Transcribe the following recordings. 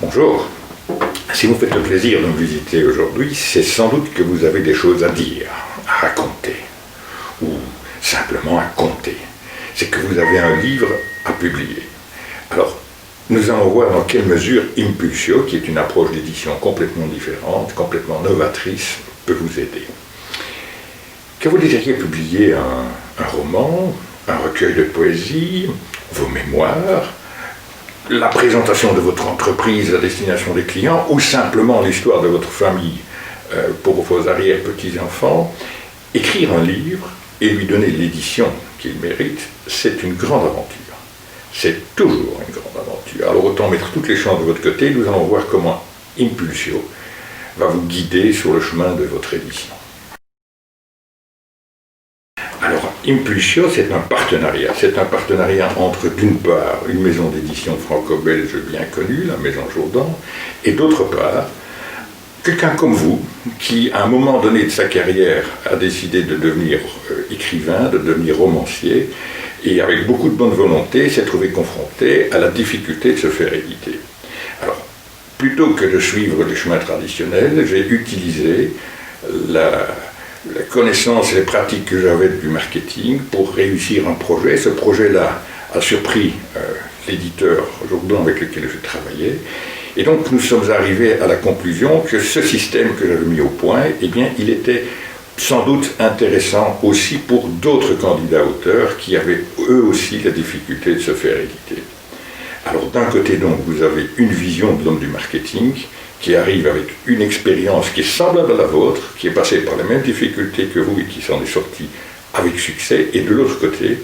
Bonjour. Si vous faites le plaisir de me visiter aujourd'hui, c'est sans doute que vous avez des choses à dire, à raconter, ou simplement à compter. C'est que vous avez un livre à publier. Alors, nous allons voir dans quelle mesure Impulsio, qui est une approche d'édition complètement différente, complètement novatrice, peut vous aider. Que vous désiriez publier un roman, un recueil de poésie, vos mémoires, la présentation de votre entreprise à destination des clients, ou simplement l'histoire de votre famille pour vos arrière-petits-enfants, écrire un livre et lui donner l'édition qu'il mérite, c'est une grande aventure. C'est toujours une grande aventure. Alors autant mettre toutes les chances de votre côté, nous allons voir comment Impulsio va vous guider sur le chemin de votre édition. Alors, Impulsio, c'est un partenariat. C'est un partenariat entre, d'une part, une maison d'édition franco-belge bien connue, la Maison Jourdan, et d'autre part, quelqu'un comme vous, qui, à un moment donné de sa carrière, a décidé de devenir écrivain, de devenir romancier, et avec beaucoup de bonne volonté, s'est trouvé confronté à la difficulté de se faire éditer. Alors, plutôt que de suivre les chemins traditionnels, j'ai utilisé la connaissance et les pratiques que j'avais du marketing pour réussir un projet. Ce projet-là a surpris l'éditeur Jourdan avec lequel je travaillais. Et donc nous sommes arrivés à la conclusion que ce système que j'avais mis au point, eh bien, il était sans doute intéressant aussi pour d'autres candidats auteurs qui avaient eux aussi la difficulté de se faire éditer. Alors d'un côté donc vous avez une vision de l'homme du marketing qui arrive avec une expérience qui est semblable à la vôtre, qui est passée par les mêmes difficultés que vous et qui s'en est sorti avec succès, et de l'autre côté,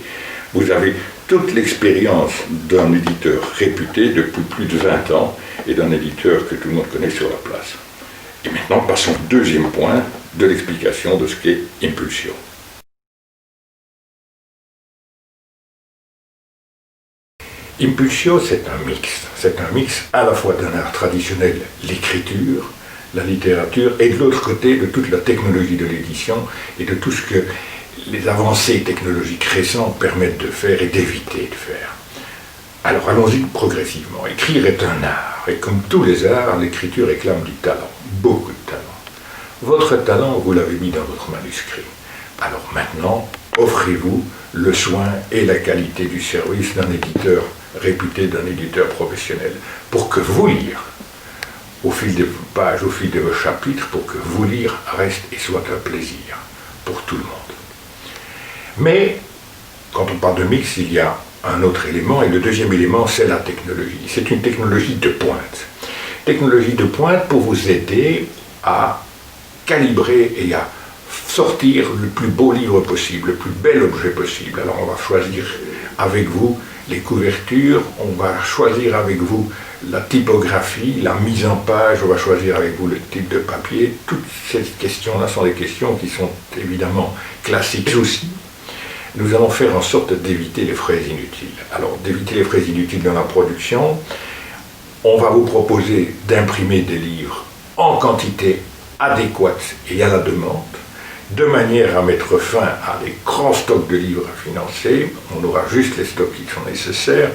vous avez toute l'expérience d'un éditeur réputé depuis plus de 20 ans et d'un éditeur que tout le monde connaît sur la place. Et maintenant, passons au deuxième point de l'explication de ce qu'est Impulsio. Impulsio, c'est un mix. C'est un mix à la fois d'un art traditionnel, l'écriture, la littérature, et de l'autre côté, de toute la technologie de l'édition et de tout ce que les avancées technologiques récentes permettent de faire et d'éviter de faire. Alors allons-y progressivement. Écrire est un art, et comme tous les arts, l'écriture réclame du talent, beaucoup de talent. Votre talent, vous l'avez mis dans votre manuscrit. Alors maintenant, offrez-vous le soin et la qualité du service d'un éditeur réputé, d'un éditeur professionnel, pour que vous lire, au fil de vos pages, au fil de vos chapitres, pour que vous lire reste et soit un plaisir pour tout le monde. Mais, quand on parle de mix, il y a un autre élément, et le deuxième élément, c'est la technologie. C'est une technologie de pointe. Technologie de pointe pour vous aider à calibrer et à sortir le plus beau livre possible, le plus bel objet possible. Alors on va choisir avec vous les couvertures, on va choisir avec vous la typographie, la mise en page, on va choisir avec vous le type de papier. Toutes ces questions-là sont des questions qui sont évidemment classiques aussi. Nous allons faire en sorte d'éviter les frais inutiles. Alors d'éviter les frais inutiles dans la production, on va vous proposer d'imprimer des livres en quantité adéquate et à la demande, de manière à mettre fin à des grands stocks de livres à financer. On aura juste les stocks qui sont nécessaires.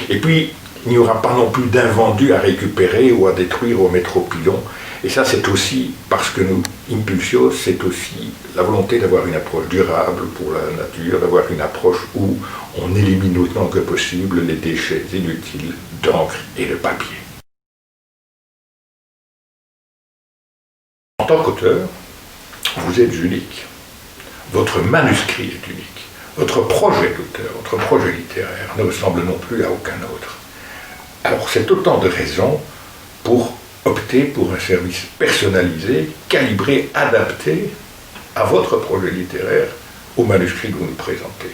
Et puis, il n'y aura pas non plus d'invendus à récupérer ou à détruire ou à mettre au pilon. Et ça, c'est aussi parce que nous, Impulsio, c'est aussi la volonté d'avoir une approche durable pour la nature, d'avoir une approche où on élimine autant que possible les déchets inutiles d'encre et de papier. En tant qu'auteur, vous êtes unique. Votre manuscrit est unique. Votre projet d'auteur, votre projet littéraire ne ressemble non plus à aucun autre. Alors c'est autant de raisons pour opter pour un service personnalisé, calibré, adapté à votre projet littéraire, au manuscrit que vous nous présentez.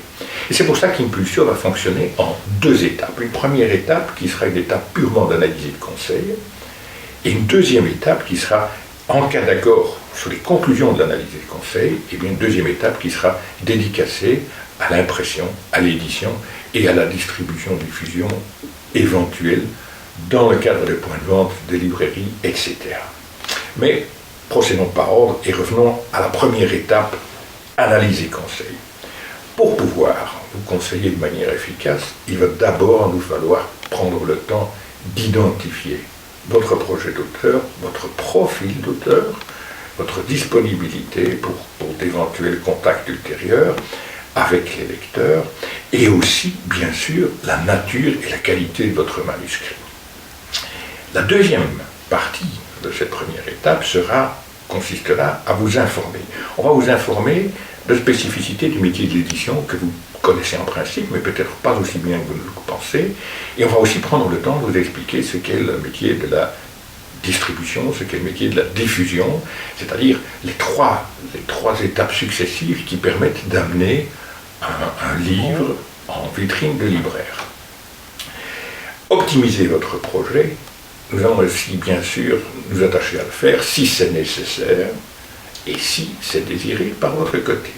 Et c'est pour ça qu'Impulsio va fonctionner en deux étapes. Une première étape qui sera une étape purement d'analyse et de conseil, et une deuxième étape qui sera, en cas d'accord sur les conclusions de l'analyse et du conseil, et bien une deuxième étape qui sera dédicacée à l'impression, à l'édition et à la distribution-diffusion éventuelle dans le cadre des points de vente, des librairies, etc. Mais procédons par ordre et revenons à la première étape, analyse et conseil. Pour pouvoir vous conseiller de manière efficace, il va d'abord nous falloir prendre le temps d'identifier votre projet d'auteur, votre profil d'auteur, votre disponibilité pour d'éventuels contacts ultérieurs avec les lecteurs, et aussi, bien sûr, la nature et la qualité de votre manuscrit. La deuxième partie de cette première étape consistera à vous informer. On va vous informer de spécificités du métier de l'édition que vous connaissez en principe, mais peut-être pas aussi bien que vous ne le pensez, et on va aussi prendre le temps de vous expliquer ce qu'est le métier de la distribution, ce qu'est le métier de la diffusion, c'est-à-dire les trois étapes successives qui permettent d'amener un livre en vitrine de libraire. Optimiser votre projet, nous allons aussi bien sûr nous attacher à le faire si c'est nécessaire et si c'est désiré par votre côté.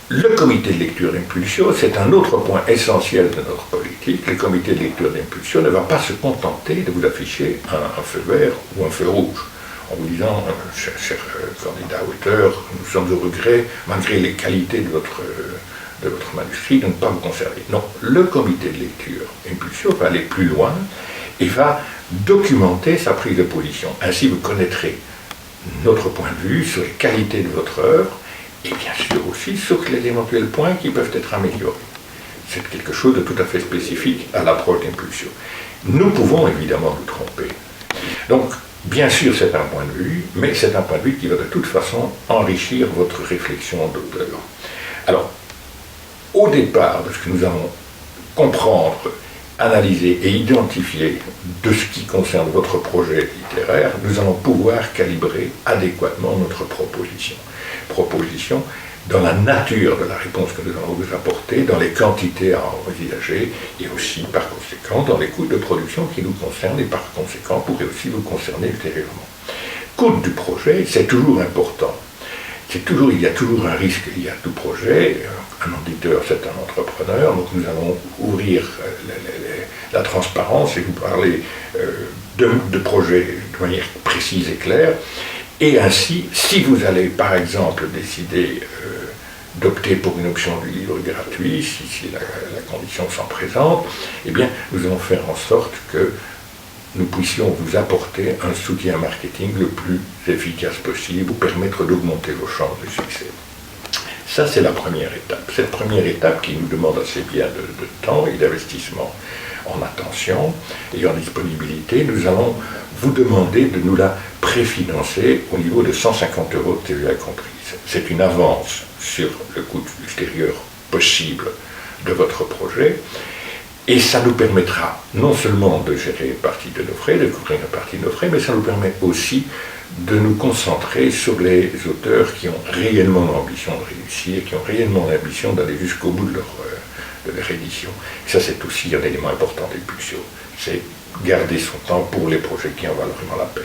Le comité de lecture d'impulsion, c'est un autre point essentiel de notre politique. Le comité de lecture d'impulsion ne va pas se contenter de vous afficher un feu vert ou un feu rouge, en vous disant, cher candidat auteur, nous sommes au regret, malgré les qualités de votre manuscrit, de ne pas vous conserver. Non, le comité de lecture impulsion va aller plus loin et va documenter sa prise de position. Ainsi, vous connaîtrez notre point de vue sur les qualités de votre œuvre, et bien sûr aussi sur les éventuels points qui peuvent être améliorés. C'est quelque chose de tout à fait spécifique à l'approche d'impulsion. Nous pouvons évidemment nous tromper. Donc, bien sûr, c'est un point de vue, mais c'est un point de vue qui va de toute façon enrichir votre réflexion d'auteur. Alors, au départ de ce que nous allons comprendre, analyser et identifier de ce qui concerne votre projet littéraire, nous allons pouvoir calibrer adéquatement notre proposition. Proposition dans la nature de la réponse que nous allons vous apporter, dans les quantités à envisager, et aussi, par conséquent, dans les coûts de production qui nous concernent, et par conséquent, pourraient aussi vous concerner ultérieurement. Coût du projet, c'est toujours important. Il y a toujours un risque lié à tout projet. Un auditeur, c'est un entrepreneur, donc nous allons ouvrir la transparence et vous parler de projets de manière précise et claire. Et ainsi, si vous allez par exemple décider d'opter pour une option du livre gratuit, si la condition s'en présente, eh bien, nous allons faire en sorte que nous puissions vous apporter un soutien marketing le plus efficace possible, vous permettre d'augmenter vos chances de succès. Ça, c'est la première étape. Cette première étape qui nous demande assez bien de temps et d'investissement en attention et en disponibilité, nous allons vous demander de nous la préfinancer au niveau de 150 € de TVA comprise. C'est une avance sur le coût ultérieur possible de votre projet, et ça nous permettra non seulement de gérer une partie de nos frais, de couvrir une partie de nos frais, mais ça nous permet aussi de nous concentrer sur les auteurs qui ont réellement l'ambition de réussir, qui ont réellement l'ambition d'aller jusqu'au bout de leur édition. Et ça, c'est aussi un élément important d'impulsion. C'est garder son temps pour les projets qui en valent vraiment la peine.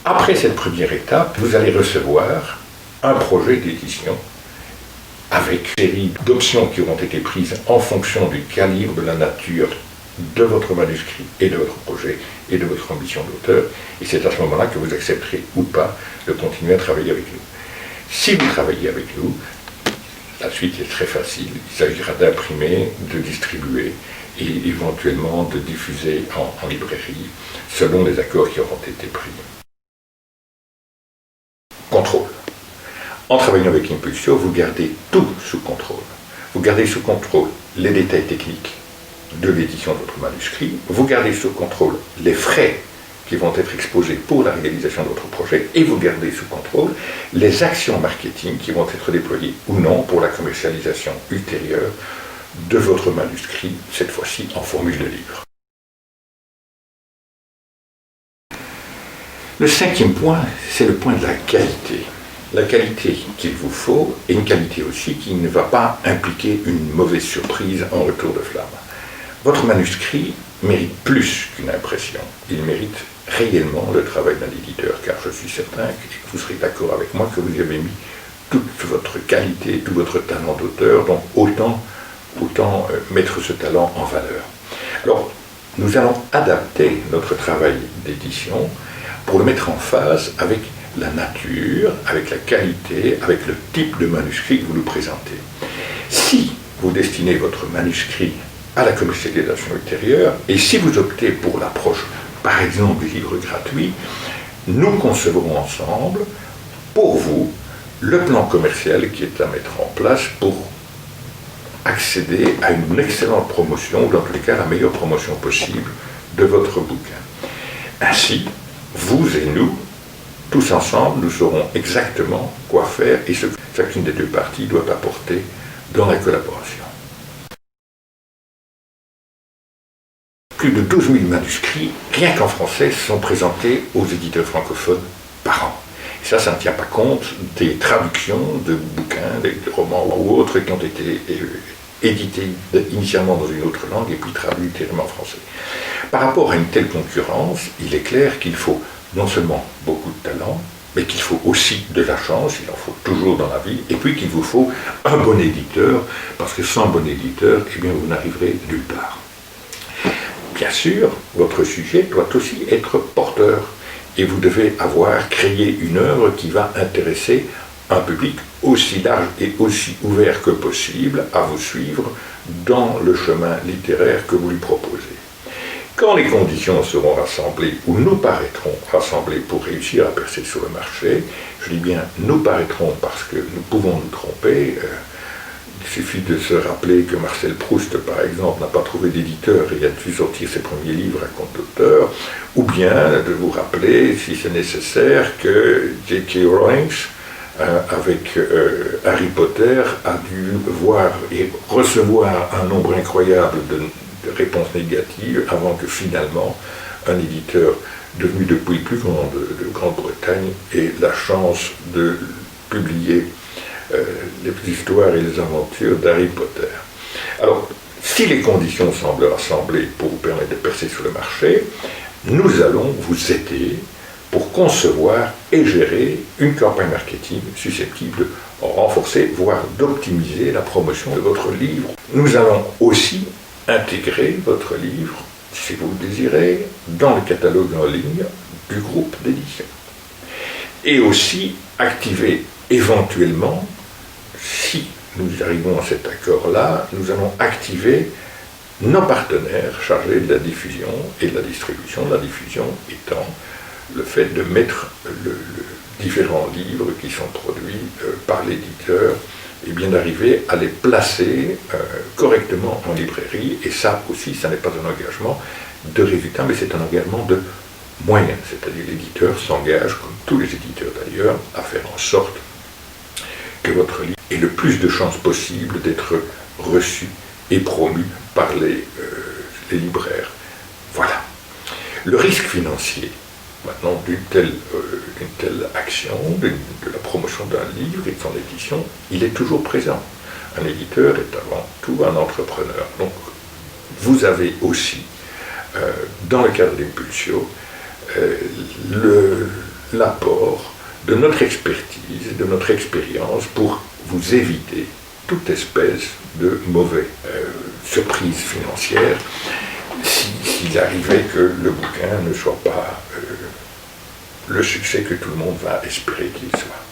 Après cette première étape, vous allez recevoir un projet d'édition avec une série d'options qui auront été prises en fonction du calibre, de la nature de votre manuscrit et de votre projet et de votre ambition d'auteur. Et c'est à ce moment-là que vous accepterez ou pas de continuer à travailler avec nous. Si vous travaillez avec nous, la suite est très facile. Il s'agira d'imprimer, de distribuer et éventuellement de diffuser en librairie selon les accords qui auront été pris. Contrôle. En travaillant avec Impulsio, vous gardez tout sous contrôle. Vous gardez sous contrôle les détails techniques de l'édition de votre manuscrit, vous gardez sous contrôle les frais qui vont être exposés pour la réalisation de votre projet, et vous gardez sous contrôle les actions marketing qui vont être déployées ou non pour la commercialisation ultérieure de votre manuscrit, cette fois-ci en formule de livre. Le cinquième point, c'est le point de la qualité. La qualité qu'il vous faut, et une qualité aussi qui ne va pas impliquer une mauvaise surprise en retour de flamme. Votre manuscrit mérite plus qu'une impression. Il mérite réellement le travail d'un éditeur, car je suis certain que vous serez d'accord avec moi que vous y avez mis toute votre qualité, tout votre talent d'auteur, donc autant mettre ce talent en valeur. Alors, nous allons adapter notre travail d'édition pour le mettre en phase avec la nature, avec la qualité, avec le type de manuscrit que vous nous présentez. Si vous destinez votre manuscrit à la commercialisation ultérieure, et si vous optez pour l'approche par exemple des livres gratuits, nous concevrons ensemble, pour vous, le plan commercial qui est à mettre en place pour accéder à une excellente promotion, ou dans tous les cas la meilleure promotion possible de votre bouquin. Ainsi, vous et nous, tous ensemble, nous saurons exactement quoi faire et ce que chacune des deux parties doit apporter dans la collaboration. Plus de 12 000 manuscrits, rien qu'en français, sont présentés aux éditeurs francophones par an. Et ça ne tient pas compte des traductions de bouquins, de romans ou autres qui ont été édités initialement dans une autre langue et puis traduits ultérieurement en français. Par rapport à une telle concurrence, il est clair qu'il faut non seulement beaucoup de talent, mais qu'il faut aussi de la chance, il en faut toujours dans la vie, et puis qu'il vous faut un bon éditeur, parce que sans bon éditeur, eh bien, vous n'arriverez nulle part. Bien sûr, votre sujet doit aussi être porteur, et vous devez avoir créé une œuvre qui va intéresser un public aussi large et aussi ouvert que possible à vous suivre dans le chemin littéraire que vous lui proposez. Quand les conditions seront rassemblées, ou nous paraîtrons rassemblés pour réussir à percer sur le marché, je dis bien nous paraîtrons parce que nous pouvons nous tromper. Il suffit de se rappeler que Marcel Proust, par exemple, n'a pas trouvé d'éditeur et a dû sortir ses premiers livres à compte d'auteur, ou bien de vous rappeler, si c'est nécessaire, que J.K. Rowling, avec Harry Potter, a dû voir et recevoir un nombre incroyable de réponses négatives avant que finalement un éditeur devenu depuis le plus grand de Grande-Bretagne ait la chance de publier les histoires et les aventures d'Harry Potter. Alors, si les conditions semblent rassemblées pour vous permettre de percer sur le marché, nous allons vous aider pour concevoir et gérer une campagne marketing susceptible de renforcer, voire d'optimiser la promotion de votre livre. Nous allons aussi intégrer votre livre, si vous le désirez, dans le catalogue en ligne du groupe d'édition. Et aussi activer éventuellement, si nous arrivons à cet accord-là, nous allons activer nos partenaires chargés de la diffusion et de la distribution, la diffusion étant le fait de mettre différents livres qui sont produits par l'éditeur et bien d'arriver à les placer correctement en librairie. Et ça aussi, ça n'est pas un engagement de résultat, mais c'est un engagement de moyens. C'est-à-dire l'éditeur s'engage, comme tous les éditeurs d'ailleurs, à faire en sorte que votre livre ait le plus de chances possible d'être reçu et promu par les libraires. Voilà. Le risque financier, maintenant, d'une telle action, de la promotion d'un livre et de son édition, il est toujours présent. Un éditeur est avant tout un entrepreneur. Donc, vous avez aussi, dans le cadre d'Impulsio, l'apport de notre expertise, de notre expérience pour vous éviter toute espèce de mauvaise surprise financière s'il arrivait que le bouquin ne soit pas le succès que tout le monde va espérer qu'il soit.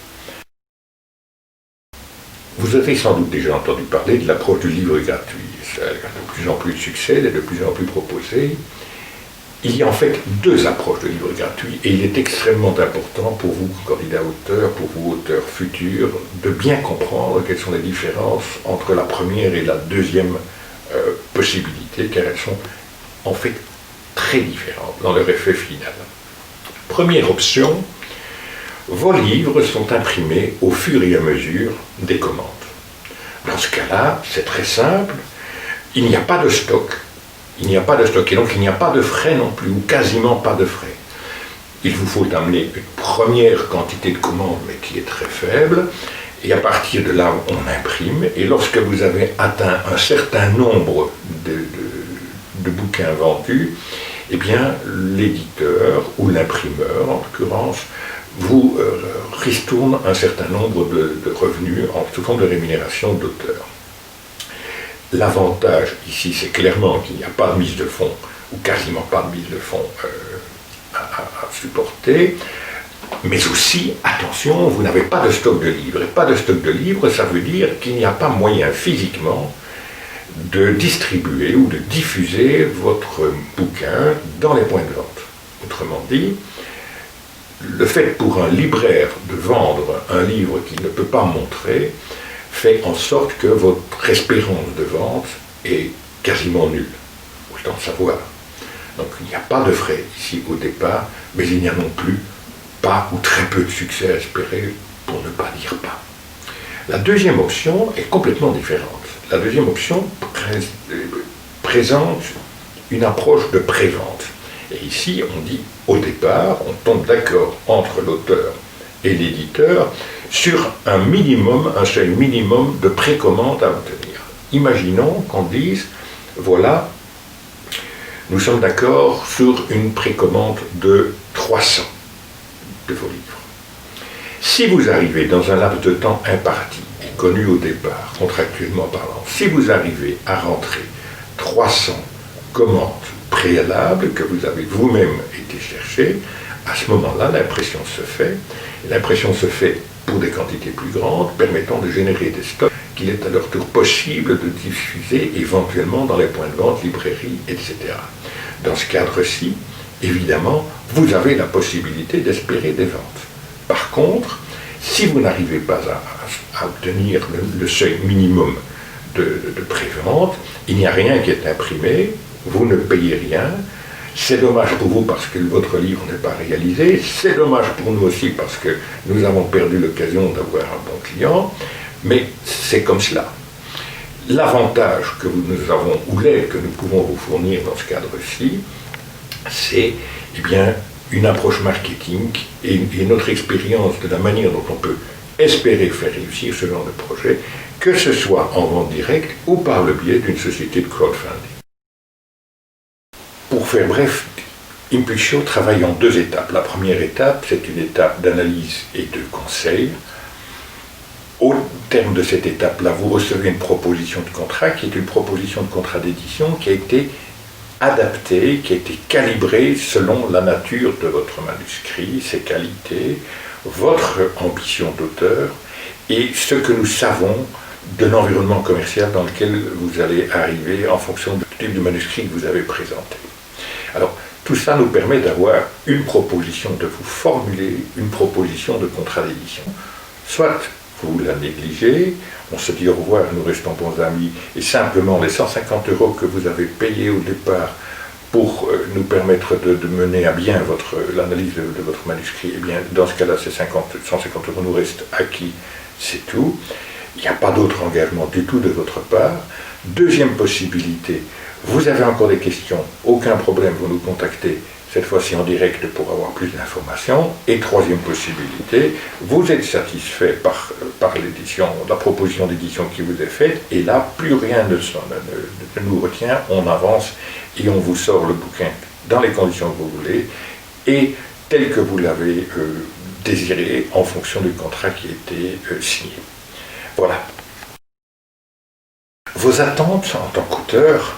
Vous avez sans doute déjà entendu parler de l'approche du livre gratuit. Ça a de plus en plus de succès, elle est de plus en plus proposée. Il y a en fait deux approches de livre gratuit et il est extrêmement important pour vous, candidats auteurs, pour vous, auteurs futurs, de bien comprendre quelles sont les différences entre la première et la deuxième possibilité, car elles sont en fait très différentes dans leur effet final. Première option, vos livres sont imprimés au fur et à mesure des commandes. Dans ce cas-là, c'est très simple, il n'y a pas de stock. Il n'y a pas de stock et donc il n'y a pas de frais non plus, ou quasiment pas de frais. Il vous faut amener une première quantité de commandes, mais qui est très faible, et à partir de là, on imprime, et lorsque vous avez atteint un certain nombre de bouquins vendus, eh bien, l'éditeur ou l'imprimeur, en l'occurrence, vous ristourne un certain nombre de revenus sous forme de rémunération d'auteur. L'avantage ici, c'est clairement qu'il n'y a pas de mise de fonds, ou quasiment pas de mise de fonds à supporter, mais aussi, attention, vous n'avez pas de stock de livres. Et pas de stock de livres, ça veut dire qu'il n'y a pas moyen physiquement de distribuer ou de diffuser votre bouquin dans les points de vente. dit, le fait pour un libraire de vendre un livre qu'il ne peut pas montrer fait en sorte que votre espérance de vente est quasiment nulle. Autant le savoir. Donc il n'y a pas de frais ici au départ, mais il n'y a non plus pas ou très peu de succès à espérer, pour ne pas dire pas. La deuxième option est complètement différente. La deuxième option présente une approche de prévente. Et ici, on dit au départ, on tombe d'accord entre l'auteur et l'éditeur sur un minimum, un seuil minimum de précommande à obtenir. Imaginons qu'on dise, voilà, nous sommes d'accord sur une précommande de 300 de vos livres. Si vous arrivez dans un laps de temps imparti et connu au départ, contractuellement parlant, si vous arrivez à rentrer 300 commandes préalables que vous avez vous-même été chercher, à ce moment-là, l'impression se fait. Et l'impression se fait pour des quantités plus grandes, permettant de générer des stocks qu'il est à leur tour possible de diffuser éventuellement dans les points de vente, librairies, etc. Dans ce cadre-ci, évidemment, vous avez la possibilité d'espérer des ventes. Par contre, si vous n'arrivez pas à obtenir le seuil minimum de prévente, il n'y a rien qui est imprimé, vous ne payez rien. C'est dommage pour vous parce que votre livre n'est pas réalisé, c'est dommage pour nous aussi parce que nous avons perdu l'occasion d'avoir un bon client, mais c'est comme cela. L'avantage que nous avons, ou l'aide que nous pouvons vous fournir dans ce cadre-ci, c'est une approche marketing et notre expérience de la manière dont on peut espérer faire réussir ce genre de projet, que ce soit en vente directe ou par le biais d'une société de crowdfunding. Pour faire bref, Impulsio travaille en deux étapes. La première étape, c'est une étape d'analyse et de conseil. Au terme de cette étape-là, vous recevez une proposition de contrat qui est une proposition de contrat d'édition qui a été adaptée, qui a été calibrée selon la nature de votre manuscrit, ses qualités, votre ambition d'auteur et ce que nous savons de l'environnement commercial dans lequel vous allez arriver en fonction du type de manuscrit que vous avez présenté. Alors, tout ça nous permet d'avoir une proposition, de vous formuler une proposition de contrat d'édition. Soit vous la négligez, on se dit au revoir, nous restons bons amis, et simplement les 150 € que vous avez payés au départ pour nous permettre de mener à bien l'analyse de votre manuscrit, eh bien, dans ce cas-là, ces 150 € nous restent acquis, c'est tout. Il n'y a pas d'autre engagement du tout de votre part. Deuxième possibilité, vous avez encore des questions, aucun problème, vous nous contactez, cette fois-ci en direct pour avoir plus d'informations. Et troisième possibilité, vous êtes satisfait par l'édition, la proposition d'édition qui vous est faite, et là, plus rien ne nous retient, on avance et on vous sort le bouquin dans les conditions que vous voulez, et tel que vous l'avez désiré en fonction du contrat qui a été signé. Voilà. Vos attentes en tant qu'auteur,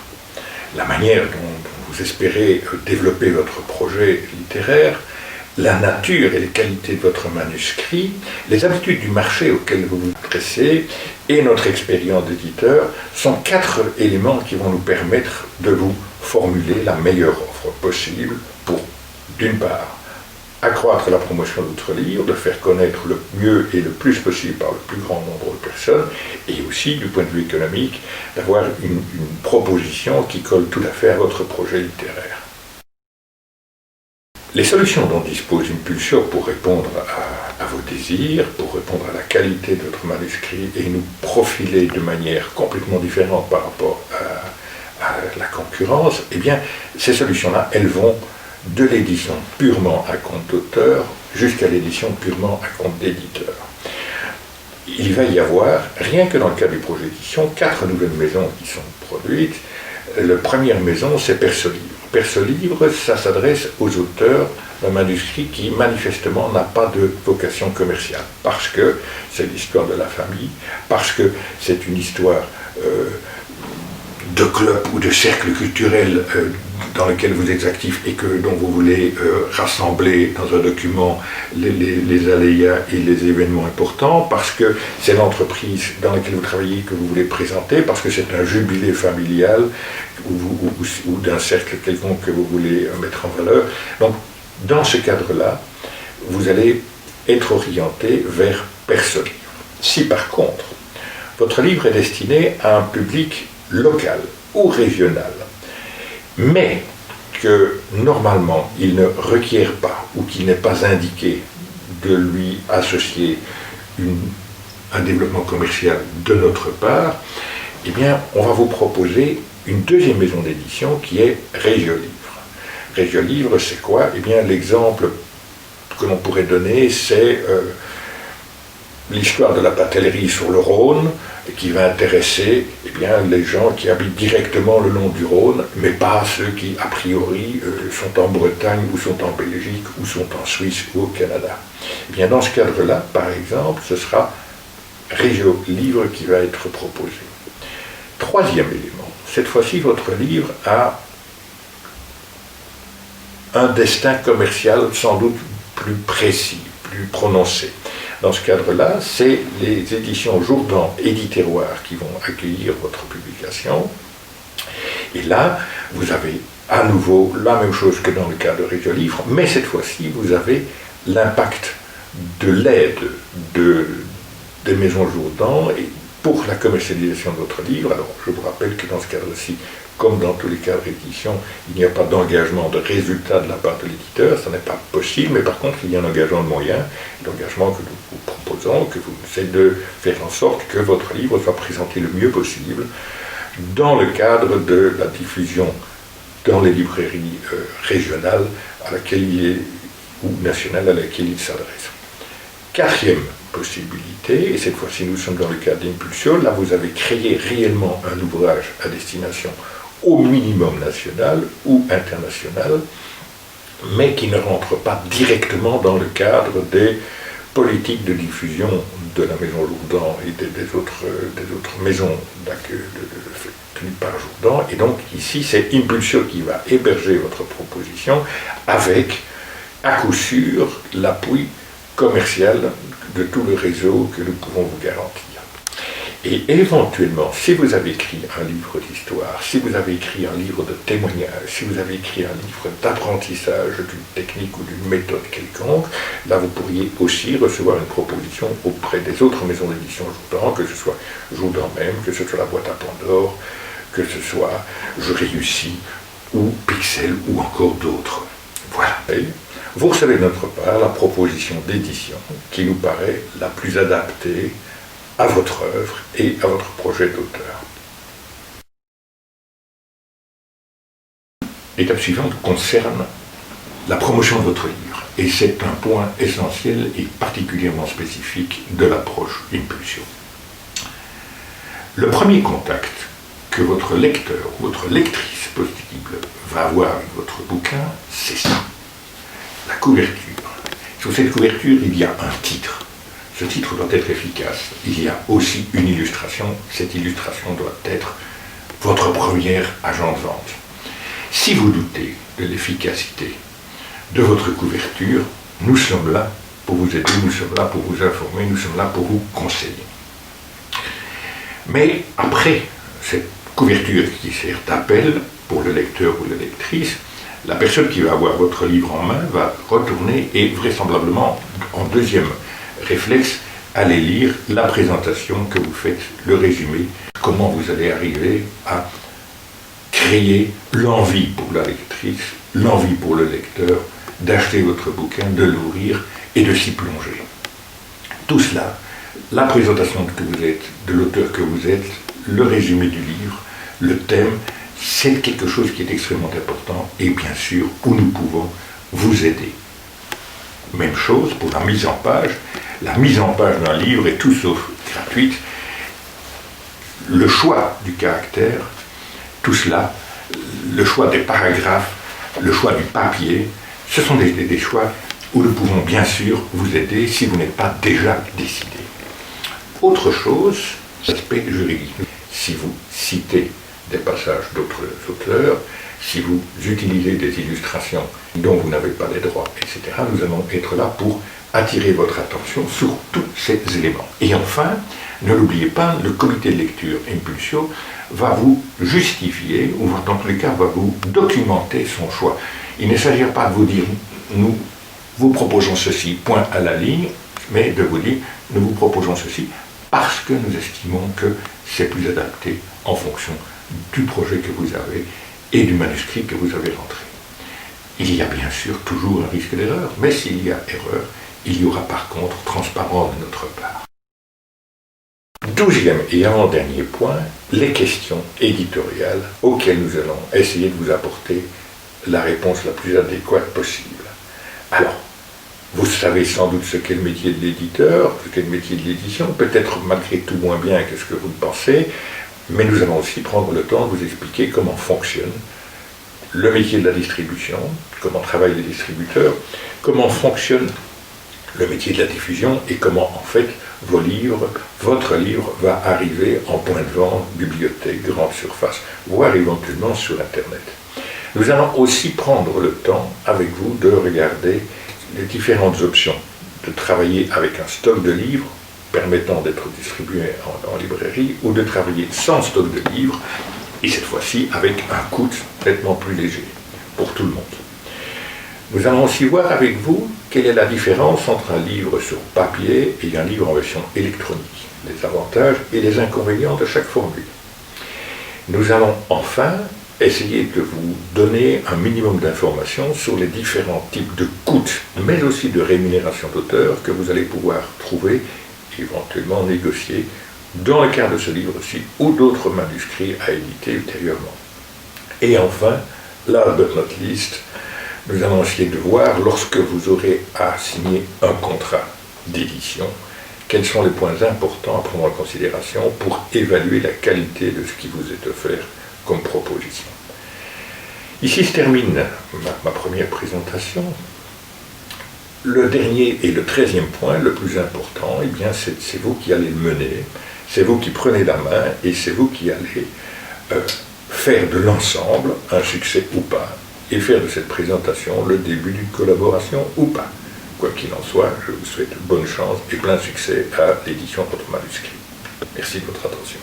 la manière dont vous espérez développer votre projet littéraire, la nature et les qualités de votre manuscrit, les habitudes du marché auquel vous vous adressez et notre expérience d'éditeur sont 4 éléments qui vont nous permettre de vous formuler la meilleure offre possible pour, d'une part, accroître la promotion de votre livre, de faire connaître le mieux et le plus possible par le plus grand nombre de personnes, et aussi, du point de vue économique, d'avoir une proposition qui colle tout à fait à votre projet littéraire. Les solutions dont dispose Impulsio pour répondre à vos désirs, pour répondre à la qualité de votre manuscrit et nous profiler de manière complètement différente par rapport à la concurrence, eh bien, ces solutions-là, elles vont de l'édition purement à compte d'auteur jusqu'à l'édition purement à compte d'éditeur. Il va y avoir, rien que dans le cas du projet d'édition, 4 nouvelles maisons qui sont produites. La première maison, c'est Persolivre. Persolivre, ça s'adresse aux auteurs d'un manuscrit qui manifestement n'a pas de vocation commerciale, parce que c'est l'histoire de la famille, parce que c'est une histoire de club ou de cercle culturel dans lequel vous êtes actif et dont vous voulez rassembler dans un document les aléas et les événements importants, parce que c'est l'entreprise dans laquelle vous travaillez que vous voulez présenter, parce que c'est un jubilé familial ou d'un cercle quelconque que vous voulez mettre en valeur. Donc, Dans ce cadre-là, vous allez être orienté vers Persolivre. Si par contre, votre livre est destiné à un public local ou régional, mais que normalement il ne requiert pas ou qu'il n'est pas indiqué de lui associer un développement commercial de notre part, eh bien, on va vous proposer une deuxième maison d'édition qui est Régiolivre. Régiolivre, c'est quoi? Eh bien, l'exemple que l'on pourrait donner, c'est l'histoire de la batellerie sur le Rhône, qui va intéresser eh bien, les gens qui habitent directement le long du Rhône, mais pas ceux qui, a priori, sont en Bretagne, ou sont en Belgique, ou sont en Suisse, ou au Canada. Eh bien, dans ce cadre-là, par exemple, ce sera Régiolivre qui va être proposé. Troisième élément, cette fois-ci, votre livre a un destin commercial sans doute plus précis, plus prononcé. Dans ce cadre-là, c'est les éditions Jourdan et Terroir qui vont accueillir votre publication. Et là, vous avez à nouveau la même chose que dans le cas de Régiolivre, mais cette fois-ci, vous avez l'impact de l'aide des maisons Jourdan pour la commercialisation de votre livre. Alors, je vous rappelle que dans ce cadre-ci, comme dans tous les cadres d'édition, il n'y a pas d'engagement de résultat de la part de l'éditeur, ça n'est pas possible, mais par contre, il y a un engagement de moyens, l'engagement que nous vous proposons, que vous essayez de faire en sorte que votre livre soit présenté le mieux possible dans le cadre de la diffusion dans les librairies régionales à laquelle il est, ou nationales à laquelle il s'adresse. Quatrième possibilité, et cette fois-ci nous sommes dans le cadre d'Impulsio, là vous avez créé réellement un ouvrage à destination au minimum national ou international, mais qui ne rentre pas directement dans le cadre des politiques de diffusion de la Maison Jourdan et des autres maisons tenues par Jourdan. Et donc ici, c'est Impulsio qui va héberger votre proposition avec, à coup sûr, l'appui commercial de tout le réseau que nous pouvons vous garantir. Et éventuellement, si vous avez écrit un livre d'histoire, si vous avez écrit un livre de témoignage, si vous avez écrit un livre d'apprentissage d'une technique ou d'une méthode quelconque, là vous pourriez aussi recevoir une proposition auprès des autres maisons d'édition Jourdan, que ce soit Jourdan même, que ce soit la boîte à Pandore, que ce soit Je réussis, ou Pixel, ou encore d'autres. Voilà. Et vous recevez de notre part la proposition d'édition qui nous paraît la plus adaptée à votre œuvre et à votre projet d'auteur. L'étape suivante concerne la promotion de votre livre, et c'est un point essentiel et particulièrement spécifique de l'approche Impulsio. Le premier contact que votre lecteur ou votre lectrice possible va avoir avec votre bouquin, c'est ça, la couverture. Sur cette couverture, il y a un titre. Ce titre doit être efficace. Il y a aussi une illustration. Cette illustration doit être votre premier agent de vente. Si vous doutez de l'efficacité de votre couverture, nous sommes là pour vous aider, nous sommes là pour vous informer, nous sommes là pour vous conseiller. Mais après cette couverture qui sert d'appel pour le lecteur ou la lectrice, la personne qui va avoir votre livre en main va retourner et vraisemblablement, en deuxième réflexe, aller lire la présentation que vous faites, le résumé, comment vous allez arriver à créer l'envie pour la lectrice, l'envie pour le lecteur d'acheter votre bouquin, de l'ouvrir et de s'y plonger. Tout cela, la présentation que vous êtes, de l'auteur que vous êtes, le résumé du livre, le thème, c'est quelque chose qui est extrêmement important et bien sûr où nous pouvons vous aider. Même chose pour la mise en page. La mise en page d'un livre est tout sauf gratuite. Le choix du caractère, tout cela, le choix des paragraphes, le choix du papier, ce sont des choix où nous pouvons bien sûr vous aider si vous n'êtes pas déjà décidé. Autre chose, l'aspect juridique. Si vous citez des passages d'autres auteurs, si vous utilisez des illustrations dont vous n'avez pas les droits, etc., nous allons être là pour attirer votre attention sur tous ces éléments. Et enfin, ne l'oubliez pas, le comité de lecture Impulsio va vous justifier, ou dans tous les cas va vous documenter son choix. Il ne s'agira pas de vous dire nous vous proposons ceci, point à la ligne, mais de vous dire, nous vous proposons ceci parce que nous estimons que c'est plus adapté en fonction du projet que vous avez et du manuscrit que vous avez rentré. Il y a bien sûr toujours un risque d'erreur, mais s'il y a erreur, il y aura par contre transparence de notre part. 12e et avant-dernier point, les questions éditoriales auxquelles nous allons essayer de vous apporter la réponse la plus adéquate possible. Alors, vous savez sans doute ce qu'est le métier de l'éditeur, ce qu'est le métier de l'édition, peut-être malgré tout moins bien que ce que vous le pensez, mais nous allons aussi prendre le temps de vous expliquer comment fonctionne le métier de la distribution, comment travaillent les distributeurs, comment fonctionne le métier de la diffusion et comment en fait votre livre va arriver en point de vente, bibliothèque, grande surface, voire éventuellement sur Internet. Nous allons aussi prendre le temps avec vous de regarder les différentes options, de travailler avec un stock de livres permettant d'être distribués en librairie ou de travailler sans stock de livres et cette fois-ci avec un coût nettement plus léger pour tout le monde. Nous allons aussi voir avec vous quelle est la différence entre un livre sur papier et un livre en version électronique, les avantages et les inconvénients de chaque formule. Nous allons enfin essayer de vous donner un minimum d'informations sur les différents types de coûts, mais aussi de rémunération d'auteur que vous allez pouvoir trouver et éventuellement négocier dans le cadre de ce livre-ci ou d'autres manuscrits à éditer ultérieurement. Et enfin, last but not least, nous allons essayer de voir, lorsque vous aurez à signer un contrat d'édition, quels sont les points importants à prendre en considération pour évaluer la qualité de ce qui vous est offert comme proposition. Ici se termine ma première présentation. Le dernier et le 13e point, le plus important, eh bien c'est vous qui allez le mener, c'est vous qui prenez la main et c'est vous qui allez faire de l'ensemble un succès ou pas, et faire de cette présentation le début d'une collaboration ou pas. Quoi qu'il en soit, je vous souhaite bonne chance et plein succès à l'édition de votre manuscrit. Merci de votre attention.